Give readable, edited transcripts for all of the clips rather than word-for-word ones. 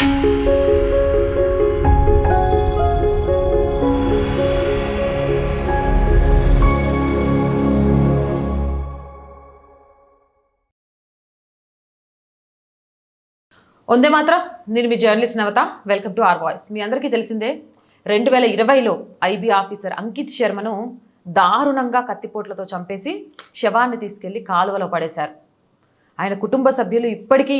వందే మాత్రం. నేను మీ journalist Navatha. Welcome to our voice. మీ అందరికీ తెలిసిందే 2020లో ఐబీ ఆఫీసర్ అంకిత్ శర్మను దారుణంగా కత్తిపోట్లతో చంపేసి శవాన్ని తీసుకెళ్లి కాలువలో పడేశారు. ఆయన కుటుంబ సభ్యులు ఇప్పటికీ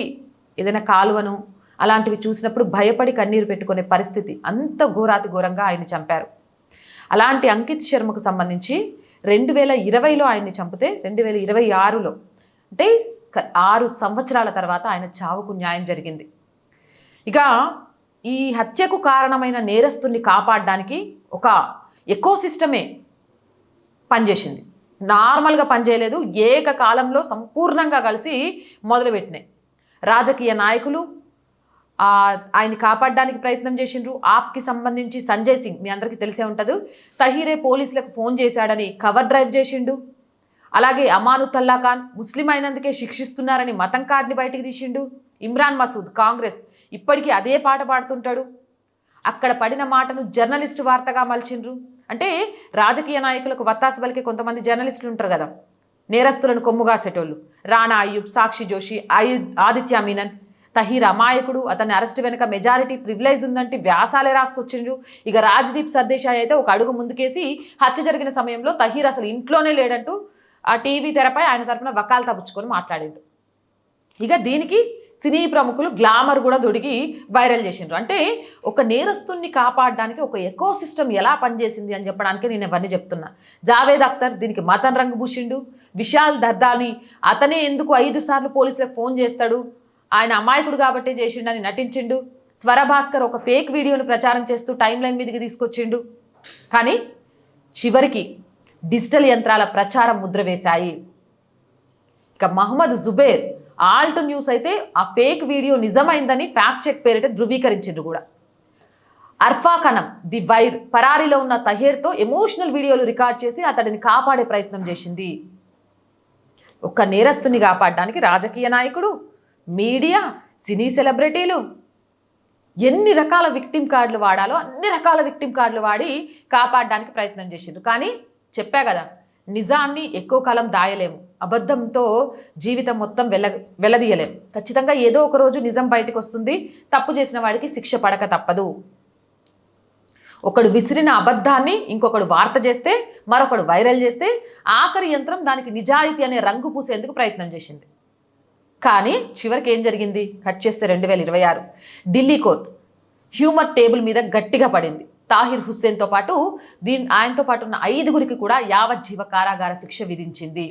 ఏదైనా కాలువను అలాంటివి చూసినప్పుడు భయపడి కన్నీరు పెట్టుకునే పరిస్థితి, అంత ఘోరాతి ఘోరంగా ఆయన్ని చంపారు. అలాంటి అంకిత్ శర్మకు సంబంధించి 2020లో ఆయన్ని చంపితే 2026లో అంటే 6 సంవత్సరాల తర్వాత ఆయన చావుకు న్యాయం జరిగింది. ఇక ఈ హత్యకు కారణమైన నేరస్తుని కాపాడడానికి ఒక ఎకోసిస్టమే పనిచేసింది. నార్మల్గా పనిచేయలేదు, ఏకకాలంలో సంపూర్ణంగా కలిసి మొదలుపెట్టినాయి. రాజకీయ నాయకులు ఆయన్ని కాపాడడానికి ప్రయత్నం చేసిండ్రు. ఆప్కి సంబంధించి సంజయ్ సింగ్, మీ అందరికీ తెలిసే ఉంటుంది, తహీరే పోలీసులకు ఫోన్ చేశాడని కవర్ డ్రైవ్ చేసిండు. అలాగే అమానుతుల్లా ఖాన్ ముస్లిం అయినందుకే శిక్షిస్తున్నారని మతం కార్డుని బయటికి తీసిండు. ఇమ్రాన్ మసూద్ కాంగ్రెస్ ఇప్పటికీ అదే పాట పాడుతుంటాడు. అక్కడ పడిన మాటను జర్నలిస్టు వార్తగా మలిచిండ్రు. అంటే రాజకీయ నాయకులకు వత్తాసు పలికే కొంతమంది జర్నలిస్టులు ఉంటారు కదా, నేరస్తులను కొమ్ముగాసేటోళ్ళు. రాణా అయ్యూబ్, సాక్షి జోషి, ఆదిత్య మీనన్, తహీర్ అమాయకుడు, అతన్ని అరెస్ట్ వెనుక మెజారిటీ ప్రివిలేజ్ ఉందంటే వ్యాసాలే రాసుకొచ్చిండ్రు. ఇక రాజ్దీప్ సర్దేశాయ్ అయితే ఒక అడుగు ముందుకేసి హత్య జరిగిన సమయంలో తహీర్ అసలు ఇంట్లోనే లేడంటూ ఆ టీవీ తెరపై ఆయన తరపున వకాలు తప్పుచుకొని మాట్లాడిండు. ఇక దీనికి సినీ ప్రముఖులు గ్లామర్ కూడా దొడిగి వైరల్ చేసిండ్రు. అంటే ఒక నేరస్తుని కాపాడడానికి ఒక ఎకోసిస్టమ్ ఎలా పనిచేసింది అని చెప్పడానికి నేను ఇవన్నీ చెప్తున్నా. జావేద్ అఖ్తర్ దీనికి మతం రంగు పూసిండు. విశాల్ దర్దాని అతనే ఎందుకు 5 సార్లు పోలీసులకు ఫోన్ చేస్తాడు, ఆయన అమాయకుడు కాబట్టే చేసిండని నటించిండు. స్వరభాస్కర్ ఒక ఫేక్ వీడియోను ప్రచారం చేస్తూ టైం లైన్ మీదకి తీసుకొచ్చిండు. కానీ చివరికి డిజిటల్ యంత్రాల ప్రచారం ముద్ర వేశాయి. ఇక మహమ్మద్ జుబేర్, ఆల్ట్ న్యూస్ అయితే ఆ ఫేక్ వీడియో నిజమైందని ఫ్యాక్ట్ చెక్ పేరిట ధృవీకరించిండ్రు కూడా. అర్ఫా ఖనం ది వైర్ పరారీలో ఉన్న తహీర్తో ఎమోషనల్ వీడియోలు రికార్డ్ చేసి అతడిని కాపాడే ప్రయత్నం చేసింది. ఒక్క నేరస్తుని కాపాడడానికి రాజకీయ నాయకుడు, మీడియా, సినీ సెలబ్రిటీలు ఎన్ని రకాల విక్టిమ్ కార్డులు వాడాలో అన్ని రకాల విక్టిమ్ కార్డులు వాడి కాపాడడానికి ప్రయత్నం చేసిండ్రు. కానీ చెప్పా కదా, నిజాన్ని ఎక్కువ కాలం దాయలేము, అబద్ధంతో జీవితం మొత్తం వెల్లదీయలేము. ఖచ్చితంగా ఏదో ఒక రోజు నిజం బయటకు వస్తుంది. తప్పు చేసిన వాడికి శిక్ష పడక తప్పదు. ఒకడు విసిరిన అబద్ధాన్ని ఇంకొకడు వార్త చేస్తే, మరొకడు వైరల్ చేస్తే, ఆఖరి యంత్రం దానికి నిజాయితీ అనే రంగు పూసేందుకు ప్రయత్నం చేసింది. కానీ చివరికి ఏం జరిగింది? కట్ చేస్తే 2026 ఢిల్లీ కోర్టు హ్యూమర్ టేబుల్ మీద గట్టిగా పడింది. తాహిర్ హుస్సేన్తో పాటు ఆయనతో పాటు ఉన్న 5గురికి కూడా యావజ్జీవ కారాగార శిక్ష విధించింది.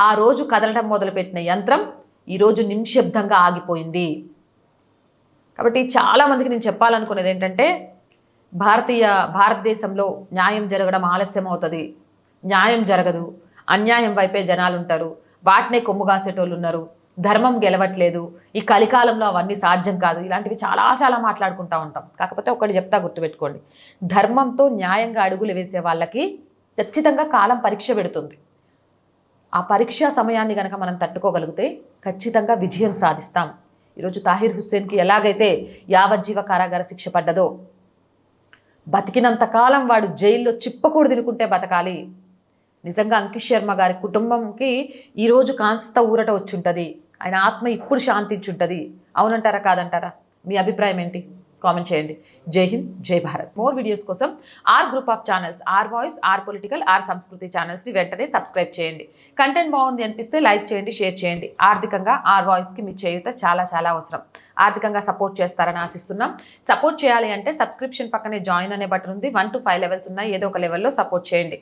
ఆ రోజు కదలడం మొదలుపెట్టిన యంత్రం ఈరోజు నిశ్శబ్దంగా ఆగిపోయింది. కాబట్టి చాలామందికి నేను చెప్పాలనుకునేది ఏంటంటే, భారతదేశంలో న్యాయం జరగడం ఆలస్యం అవుతుంది, న్యాయం జరగదు, అన్యాయం వైపే జనాలు ఉంటారు, వాటినే కొమ్ముగాసేటోళ్ళు ఉన్నారు, ధర్మం గెలవట్లేదు, ఈ కలికాలంలో అవన్నీ సాధ్యం కాదు, ఇలాంటివి చాలా మాట్లాడుకుంటూ ఉంటాం. కాకపోతే ఒకటి చెప్తా, గుర్తుపెట్టుకోండి, ధర్మంతో న్యాయంగా అడుగులు వేసే వాళ్ళకి ఖచ్చితంగా కాలం పరీక్ష పెడుతుంది. ఆ పరీక్షా సమయాన్ని కనుక మనం తట్టుకోగలిగితే ఖచ్చితంగా విజయం సాధిస్తాం. ఈరోజు తాహిర్ హుస్సేన్కి ఎలాగైతే యావజ్జీవ కారాగార శిక్ష పడ్డదో, బతికినంత కాలం వాడు జైల్లో చిప్పకూడు తినుకుంటే బతకాలి. నిజంగా అంకిత్ శర్మ గారి కుటుంబంకి ఈరోజు కాస్త ఊరట వచ్చుంటుంది, ఆయన ఆత్మ ఇప్పుడు శాంతించుంటుంది. అవునంటారా కాదంటారా? మీ అభిప్రాయం ఏంటి? కామెంట్ చేయండి. జై హింద్, జై భారత్. మోర్ వీడియోస్ కోసం our group of channels, our voice, our political, our Samskriti ఛానల్స్ని వెంటనే సబ్స్క్రైబ్ చేయండి. కంటెంట్ బాగుంది అనిపిస్తే లైక్ చేయండి, షేర్ చేయండి. ఆర్థికంగా ఆర్ వాయిస్కి మీ చేయూత చాలా అవసరం. ఆర్థికంగా సపోర్ట్ చేస్తారని ఆశిస్తున్నాం. సపోర్ట్ చేయాలి అంటే సబ్స్క్రిప్షన్ పక్కనే జాయిన్ అనే బటన్ ఉంది. 1 to 5 లెవెల్స్ ఉన్నాయి. ఏదో ఒక లెవెల్లో సపోర్ట్ చేయండి.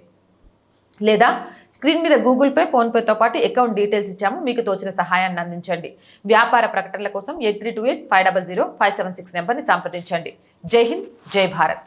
లేదా స్క్రీన్ మీద గూగుల్ పే, ఫోన్పేతో పాటు అకౌంట్ డీటెయిల్స్ ఇచ్చాము, మీకు తోచిన సహాయాన్ని అందించండి. వ్యాపార ప్రకటనల కోసం 8328500576 నెంబర్ని సంప్రదించండి. జై హింద్, జై భారత్.